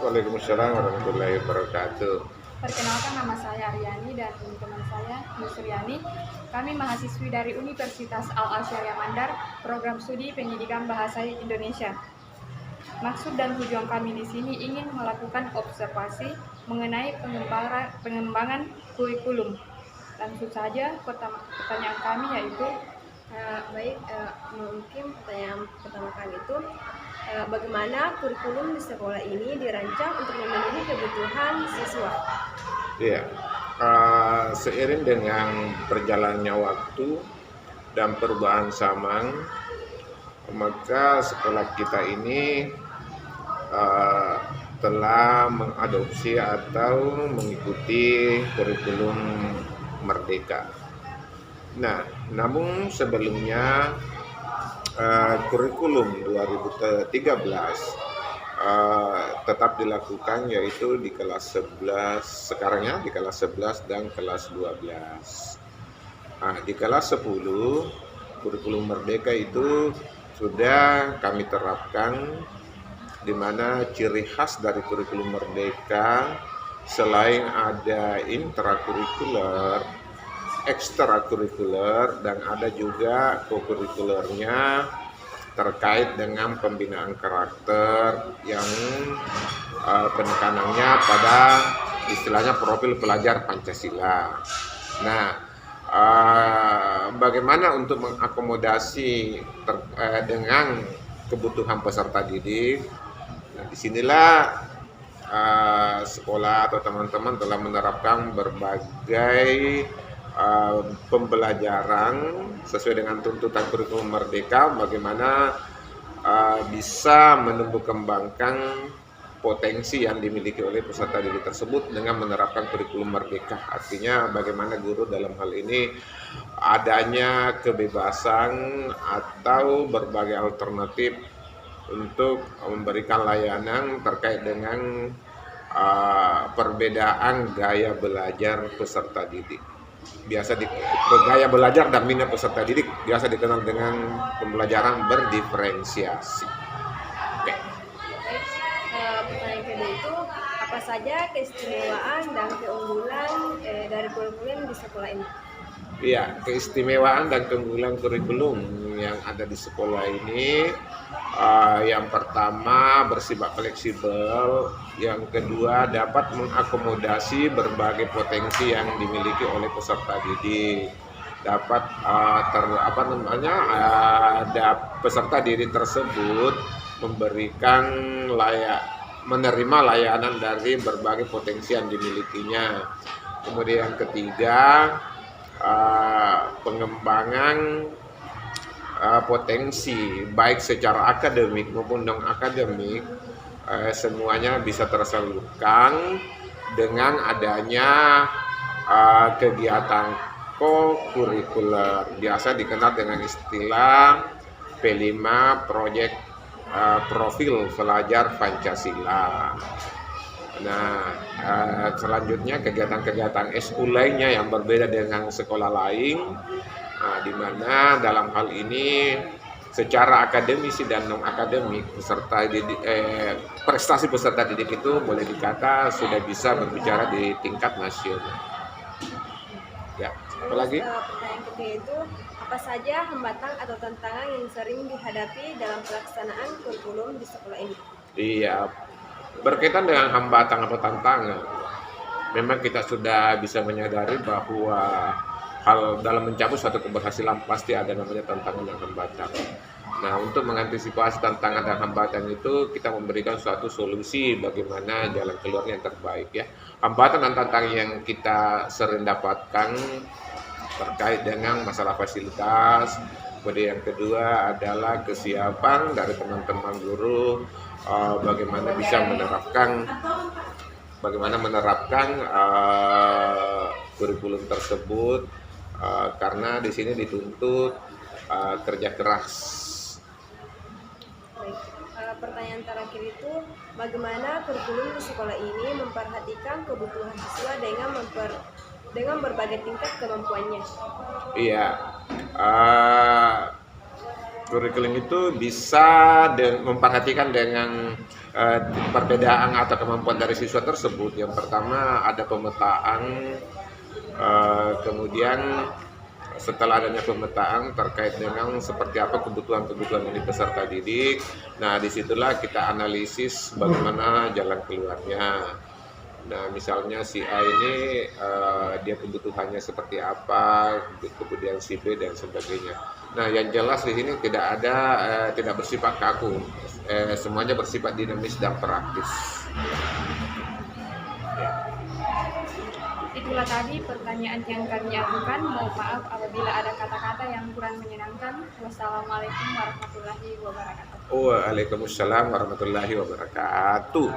Waalaikumsalam warahmatullahi wabarakatuh. Perkenalkan, nama saya Aryani dan teman saya Yusriani. Kami mahasiswi dari Universitas Al-Azhar Mandar, program studi pendidikan bahasa Indonesia. Maksud dan tujuan kami di sini ingin melakukan observasi mengenai pengembangan kurikulum. Langsung saja pertanyaan kami yaitu mungkin pertanyaan pertama kali itu bagaimana kurikulum di sekolah ini dirancang untuk memenuhi kebutuhan siswa? Iya, seiring dengan berjalannya waktu dan perubahan zaman, maka sekolah kita ini telah mengadopsi atau mengikuti kurikulum Merdeka. Nah, namun sebelumnya kurikulum 2013 tetap dilakukan, yaitu di kelas 11, sekarang ya di kelas 11 dan kelas 12. Nah, di kelas 10 kurikulum Merdeka itu sudah kami terapkan, di mana ciri khas dari kurikulum Merdeka selain ada intrakurikuler, ekstrakurikuler, dan ada juga kokurikulernya terkait dengan pembinaan karakter yang penekanannya pada istilahnya profil pelajar Pancasila. Nah, bagaimana untuk mengakomodasi dengan kebutuhan peserta didik? Nah, disinilah sekolah atau teman-teman telah menerapkan berbagai pembelajaran sesuai dengan tuntutan kurikulum Merdeka, bagaimana bisa menumbuh kembangkan potensi yang dimiliki oleh peserta didik tersebut dengan menerapkan kurikulum Merdeka. Artinya bagaimana guru dalam hal ini adanya kebebasan atau berbagai alternatif untuk memberikan layanan terkait dengan perbedaan gaya belajar peserta didik. Gaya belajar dan minat peserta didik biasa dikenal dengan pembelajaran berdiferensiasi. Oke. Pertanyaan kedua itu, apa saja keistimewaan dan keunggulan dari kurikulum di sekolah ini? Iya, keistimewaan dan keunggulan kurikulum yang ada di sekolah ini, yang pertama bersifat fleksibel, yang kedua dapat mengakomodasi berbagai potensi yang dimiliki oleh peserta didik, dapat peserta didik tersebut menerima layanan dari berbagai potensi yang dimilikinya. Kemudian yang ketiga, pengembangan potensi baik secara akademik maupun non akademik, semuanya bisa tersalurkan dengan adanya kegiatan co-kurikuler, biasa dikenal dengan istilah P5 Project Profil Pelajar Pancasila. Nah, selanjutnya kegiatan-kegiatan eskul lainnya yang berbeda dengan sekolah lain, di mana dalam hal ini secara akademisi dan non akademik prestasi peserta didik itu boleh dikata sudah bisa berbicara di tingkat nasional. Ya, apalagi? Pertanyaan ketiga itu, apa saja hambatan atau tantangan yang sering dihadapi dalam pelaksanaan kurikulum di sekolah ini? Iya, berkaitan dengan hambatan atau tantangan, memang kita sudah bisa menyadari bahwa hal dalam mencapai suatu keberhasilan pasti ada namanya tantangan dan hambatan. Nah, untuk mengantisipasi tantangan dan hambatan itu, kita memberikan suatu solusi bagaimana jalan keluarnya yang terbaik ya. Hambatan dan tantangan yang kita sering dapatkan terkait dengan masalah fasilitas. Kemudian yang kedua adalah kesiapan dari teman-teman guru, bagaimana bisa menerapkan kurikulum tersebut, karena di sini dituntut kerja keras. Baik. Pertanyaan terakhir itu, bagaimana kurikulum di sekolah ini memperhatikan kebutuhan siswa dengan berbagai tingkat kemampuannya? Iya, kurikulum itu bisa memperhatikan dengan perbedaan atau kemampuan dari siswa tersebut. Yang pertama ada pemetaan, kemudian setelah adanya pemetaan terkait dengan seperti apa kebutuhan-kebutuhan dari peserta didik. Nah, disitulah kita analisis bagaimana jalan keluarnya. Nah, misalnya si A ini dia kebutuhannya seperti apa, kemudian si B dan sebagainya. Nah, yang jelas di sini tidak ada tidak bersifat kaku, semuanya bersifat dinamis dan praktis. Itulah tadi pertanyaan yang kami ajukan. Mohon maaf apabila ada kata-kata yang kurang menyenangkan. Wassalamualaikum warahmatullahi wabarakatuh. Waalaikumsalam warahmatullahi wabarakatuh.